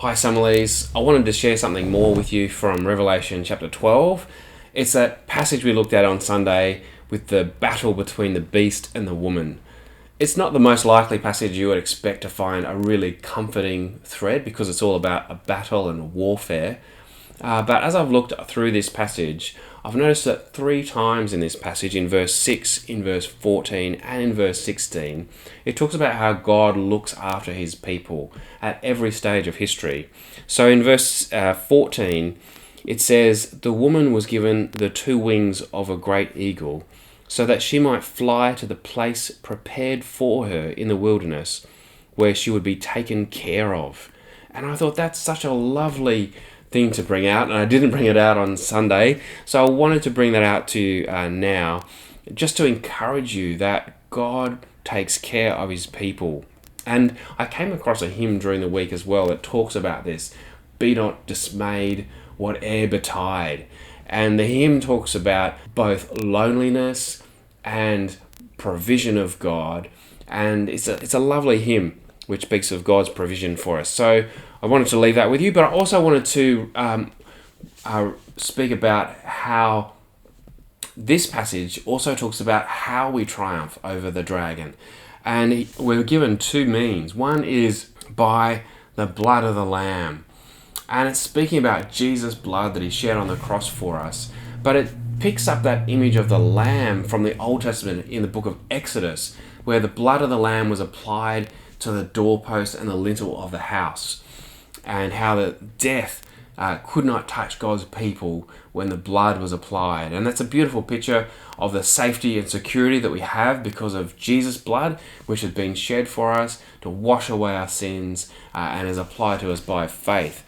Hi, Summerlees. I wanted to share something more with you from Revelation chapter 12. It's that passage we looked at on Sunday with the battle between the beast and the woman. It's not the most likely passage you would expect to find a really comforting thread because it's all about a battle and warfare. But as I've looked through this passage, I've noticed that 3 times in this passage, in verse 6, in verse 14, and in verse 16, it talks about how God looks after his people at every stage of history. So in verse 14, it says, "The woman was given the 2 wings of a great eagle, so that she might fly to the place prepared for her in the wilderness, where she would be taken care of." And I thought that's such a lovely thing to bring out, and I didn't bring it out on Sunday, so I wanted to bring that out to you now, just to encourage you that God takes care of his people. And I came across a hymn during the week as well that talks about this: "Be not dismayed, whate'er betide." And the hymn talks about both loneliness and provision of God, and it's a lovely hymn which speaks of God's provision for us. So I wanted to leave that with you, but I also wanted to speak about how this passage also talks about how we triumph over the dragon. And we're given 2 means. One is by the blood of the Lamb. And it's speaking about Jesus' blood that he shed on the cross for us. But it picks up that image of the Lamb from the Old Testament in the book of Exodus, where the blood of the Lamb was applied to the doorpost and the lintel of the house, and how the death could not touch God's people when the blood was applied. And that's a beautiful picture of the safety and security that we have because of Jesus' blood, which has been shed for us to wash away our sins and is applied to us by faith.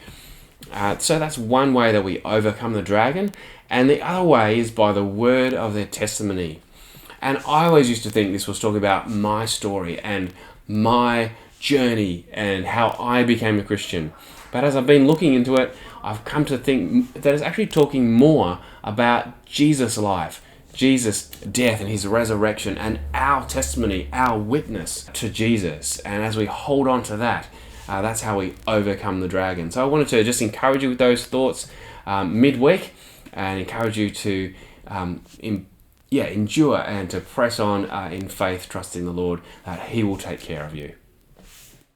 So that's one way that we overcome the dragon, and the other way is by the word of their testimony. And I always used to think this was talking about my story and my journey and how I became a Christian. But as I've been looking into it, I've come to think that it's actually talking more about Jesus' life, Jesus' death and his resurrection, and our testimony, our witness to Jesus. And as we hold on to that, that's how we overcome the dragon. So I wanted to just encourage you with those thoughts midweek, and encourage you to endure and to press on in faith, trusting the Lord that he will take care of you.